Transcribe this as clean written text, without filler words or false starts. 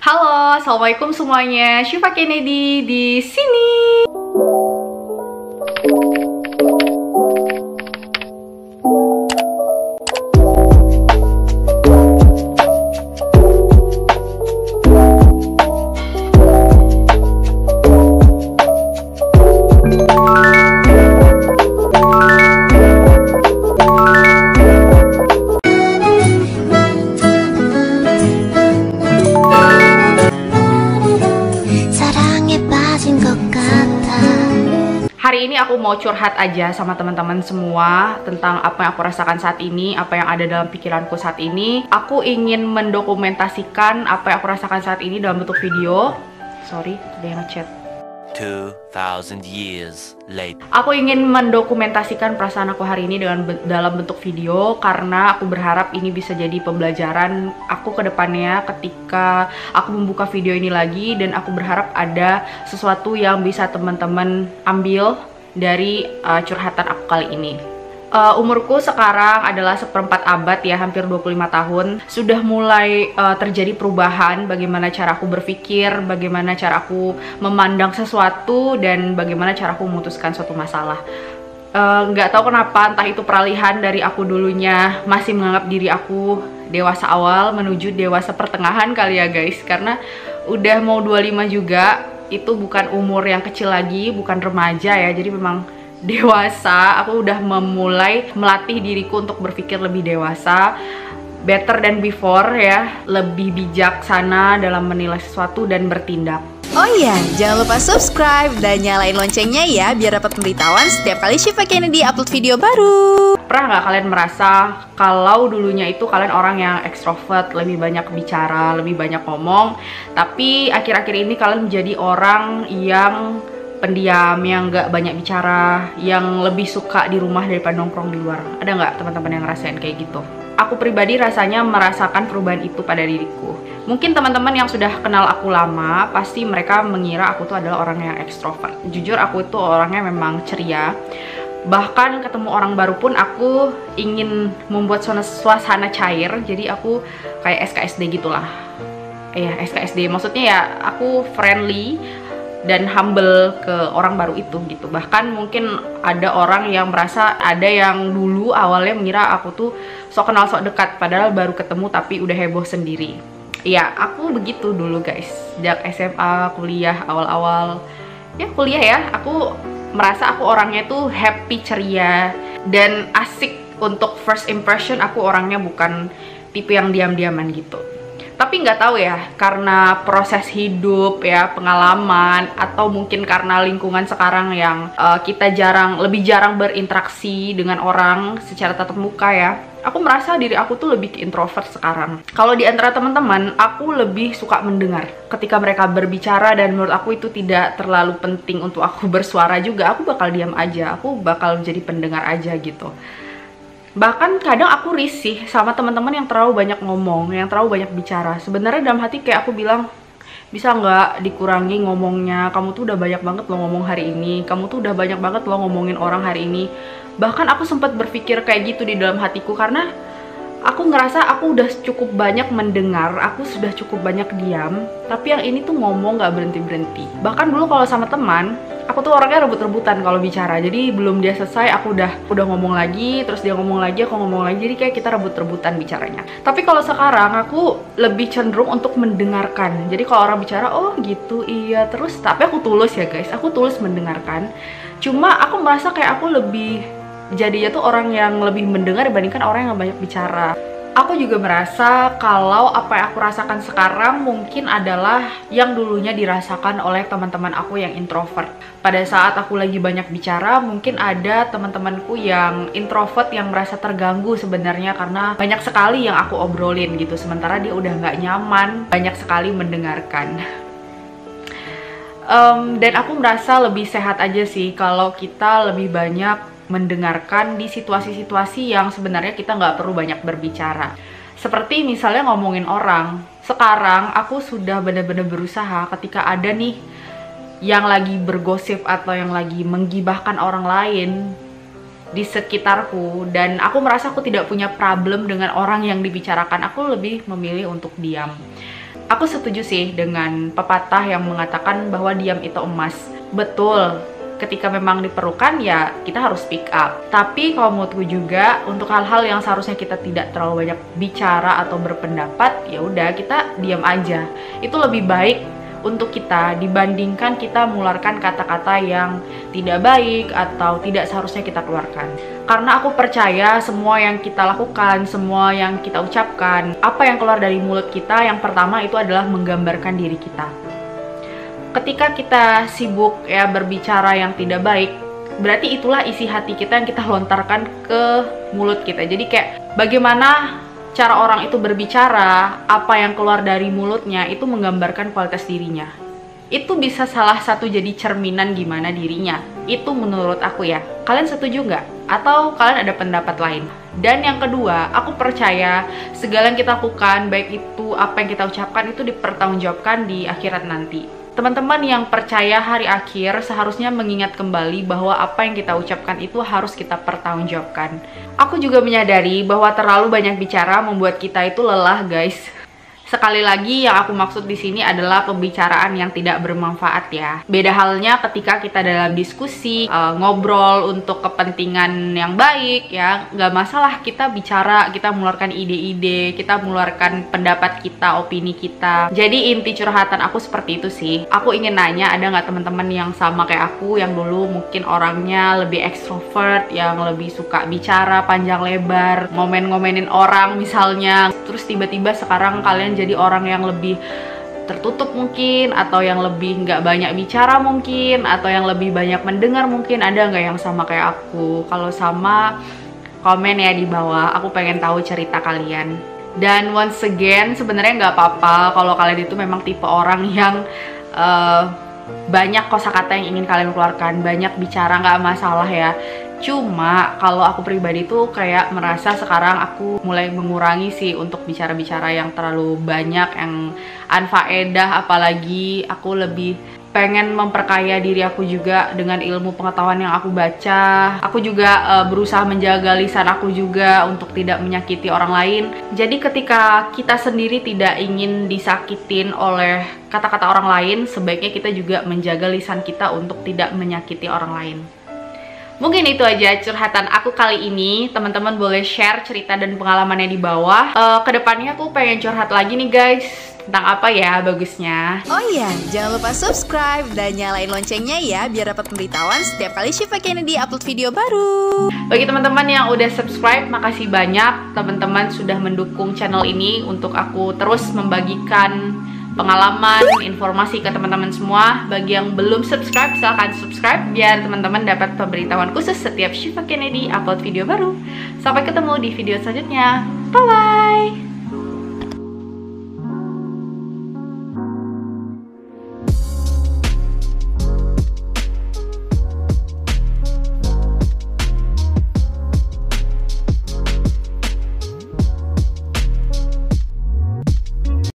Halo, assalamualaikum semuanya. Syifa Kennedy di sini. Hari ini aku mau curhat aja sama teman-teman semua tentang apa yang aku rasakan saat ini, apa yang ada dalam pikiranku saat ini. Aku ingin mendokumentasikan apa yang aku rasakan saat ini dalam bentuk video. Sorry, ada yang ngechat. 2000 years later. Aku ingin mendokumentasikan perasaan aku hari ini dalam bentuk video karena aku berharap ini bisa jadi pembelajaran aku ke depannya ketika aku membuka video ini lagi, dan aku berharap ada sesuatu yang bisa teman-teman ambil dari curhatan aku kali ini. Umurku sekarang adalah seperempat abad ya, hampir 25 tahun. Sudah mulai terjadi perubahan bagaimana cara aku berpikir, bagaimana cara aku memandang sesuatu, dan bagaimana cara aku memutuskan suatu masalah. Nggak tahu kenapa, entah itu peralihan dari aku dulunya masih menganggap diri aku dewasa awal menuju dewasa pertengahan kali ya guys. Karena udah mau 25 juga, itu bukan umur yang kecil lagi, bukan remaja ya, jadi memang dewasa. Aku udah memulai melatih diriku untuk berpikir lebih dewasa, better than before ya, lebih bijaksana dalam menilai sesuatu dan bertindak. Oh iya, jangan lupa subscribe dan nyalain loncengnya ya, biar dapat pemberitahuan setiap kali Syifa Kennedy upload video baru. Pernah nggak kalian merasa kalau dulunya itu kalian orang yang ekstrovert, lebih banyak bicara, lebih banyak ngomong, tapi akhir-akhir ini kalian menjadi orang yang pendiam, yang nggak banyak bicara, yang lebih suka di rumah daripada nongkrong di luar? Ada nggak teman-teman yang ngerasain kayak gitu? Aku pribadi rasanya merasakan perubahan itu pada diriku. Mungkin teman-teman yang sudah kenal aku lama pasti mereka mengira aku tuh adalah orang yang ekstrovert. Jujur aku itu orangnya memang ceria. Bahkan ketemu orang baru pun aku ingin membuat suasana cair. Jadi aku kayak SKSD gitulah. SKSD maksudnya ya aku friendly dan humble ke orang baru itu gitu. Bahkan mungkin ada orang yang merasa, ada yang dulu awalnya mengira aku tuh sok kenal sok dekat, padahal baru ketemu tapi udah heboh sendiri. Ya aku begitu dulu guys, sejak SMA, kuliah, awal-awal ya kuliah ya, aku merasa aku orangnya tuh happy, ceria, dan asik. Untuk first impression aku orangnya bukan tipe yang diam-diaman gitu. Tapi nggak tahu ya, karena proses hidup ya, pengalaman, atau mungkin karena lingkungan sekarang yang kita lebih jarang berinteraksi dengan orang secara tatap muka ya. Aku merasa diri aku tuh lebih ke introvert sekarang. Kalau di antara teman-teman, aku lebih suka mendengar ketika mereka berbicara, dan menurut aku itu tidak terlalu penting untuk aku bersuara juga. Aku bakal diam aja, aku bakal jadi pendengar aja gitu. Bahkan kadang aku risih sama teman-teman yang terlalu banyak ngomong, yang terlalu banyak bicara. Sebenarnya dalam hati kayak aku bilang, bisa nggak dikurangi ngomongnya? Kamu tuh udah banyak banget lo ngomong hari ini. Kamu tuh udah banyak banget lo ngomongin orang hari ini. Bahkan aku sempat berpikir kayak gitu di dalam hatiku, karena aku ngerasa aku udah cukup banyak mendengar, aku sudah cukup banyak diam. Tapi yang ini tuh ngomong nggak berhenti-berhenti. Bahkan dulu kalau sama teman, aku tuh orangnya rebut-rebutan kalau bicara. Jadi belum dia selesai aku udah ngomong lagi, terus dia ngomong lagi, aku ngomong lagi. Jadi kayak kita rebut-rebutan bicaranya. Tapi kalau sekarang aku lebih cenderung untuk mendengarkan. Jadi kalau orang bicara, oh gitu, iya, terus tapi aku tulus ya guys, aku tulus mendengarkan. Cuma aku merasa kayak aku lebih jadinya tuh orang yang lebih mendengar dibandingkan orang yang banyak bicara. Aku juga merasa kalau apa yang aku rasakan sekarang mungkin adalah yang dulunya dirasakan oleh teman-teman aku yang introvert. Pada saat aku lagi banyak bicara, mungkin ada teman-temanku yang introvert yang merasa terganggu sebenarnya karena banyak sekali yang aku obrolin gitu, sementara dia udah nggak nyaman banyak sekali mendengarkan. Dan aku merasa lebih sehat aja sih kalau kita lebih banyak mendengarkan di situasi-situasi yang sebenarnya kita nggak perlu banyak berbicara. Seperti misalnya ngomongin orang. Sekarang aku sudah benar-benar berusaha ketika ada nih yang lagi bergosip atau yang lagi menggibahkan orang lain di sekitarku, dan aku merasa aku tidak punya problem dengan orang yang dibicarakan, aku lebih memilih untuk diam. Aku setuju sih dengan pepatah yang mengatakan bahwa diam itu emas. Betul, ketika memang diperlukan ya kita harus speak up. Tapi kalau menurutku juga untuk hal-hal yang seharusnya kita tidak terlalu banyak bicara atau berpendapat, ya udah kita diam aja. Itu lebih baik untuk kita dibandingkan kita mengeluarkan kata-kata yang tidak baik atau tidak seharusnya kita keluarkan. Karena aku percaya semua yang kita lakukan, semua yang kita ucapkan, apa yang keluar dari mulut kita, yang pertama itu adalah menggambarkan diri kita. Ketika kita sibuk ya berbicara yang tidak baik, berarti itulah isi hati kita yang kita lontarkan ke mulut kita. Jadi kayak bagaimana cara orang itu berbicara, apa yang keluar dari mulutnya itu menggambarkan kualitas dirinya. Itu bisa salah satu jadi cerminan gimana dirinya. Itu menurut aku ya. Kalian setuju nggak? Atau kalian ada pendapat lain? Dan yang kedua, aku percaya segala yang kita lakukan, baik itu apa yang kita ucapkan, itu dipertanggungjawabkan di akhirat nanti. Teman-teman yang percaya hari akhir seharusnya mengingat kembali bahwa apa yang kita ucapkan itu harus kita pertanggungjawabkan. Aku juga menyadari bahwa terlalu banyak bicara membuat kita itu lelah, guys. Sekali lagi yang aku maksud di sini adalah pembicaraan yang tidak bermanfaat ya. Beda halnya ketika kita dalam diskusi, ngobrol untuk kepentingan yang baik ya, nggak masalah kita bicara, kita mengeluarkan ide-ide, kita mengeluarkan pendapat kita, opini kita. Jadi inti curhatan aku seperti itu sih. Aku ingin nanya, ada nggak teman-teman yang sama kayak aku yang dulu mungkin orangnya lebih ekstrovert, yang lebih suka bicara panjang lebar, ngomen-ngomenin orang misalnya, terus tiba-tiba sekarang kalian jadi orang yang lebih tertutup mungkin, atau yang lebih nggak banyak bicara mungkin, atau yang lebih banyak mendengar mungkin. Ada nggak yang sama kayak aku? Kalau sama, komen ya di bawah, aku pengen tahu cerita kalian. Dan once again, sebenarnya nggak apa-apa kalau kalian itu memang tipe orang yang banyak kosakata yang ingin kalian keluarkan, banyak bicara, nggak masalah ya. Cuma kalau aku pribadi tuh kayak merasa sekarang aku mulai mengurangi sih untuk bicara-bicara yang terlalu banyak, yang anfaedah. Apalagi aku lebih pengen memperkaya diri aku juga dengan ilmu pengetahuan yang aku baca. Aku juga berusaha menjaga lisan aku juga untuk tidak menyakiti orang lain. Jadi ketika kita sendiri tidak ingin disakitin oleh kata-kata orang lain, sebaiknya kita juga menjaga lisan kita untuk tidak menyakiti orang lain. Mungkin itu aja curhatan aku kali ini. Teman-teman boleh share cerita dan pengalamannya di bawah. Kedepannya aku pengen curhat lagi nih guys. Tentang apa ya bagusnya. Oh iya, jangan lupa subscribe dan nyalain loncengnya ya, biar dapat pemberitahuan setiap kali Syifa Kennedy upload video baru. Bagi teman-teman yang udah subscribe, makasih banyak. Teman-teman sudah mendukung channel ini untuk aku terus membagikan pengalaman, informasi ke teman-teman semua. Bagi yang belum subscribe, silahkan subscribe biar teman-teman dapat pemberitahuan khusus setiap Syifa Kennedy upload video baru. Sampai ketemu di video selanjutnya. Bye-bye!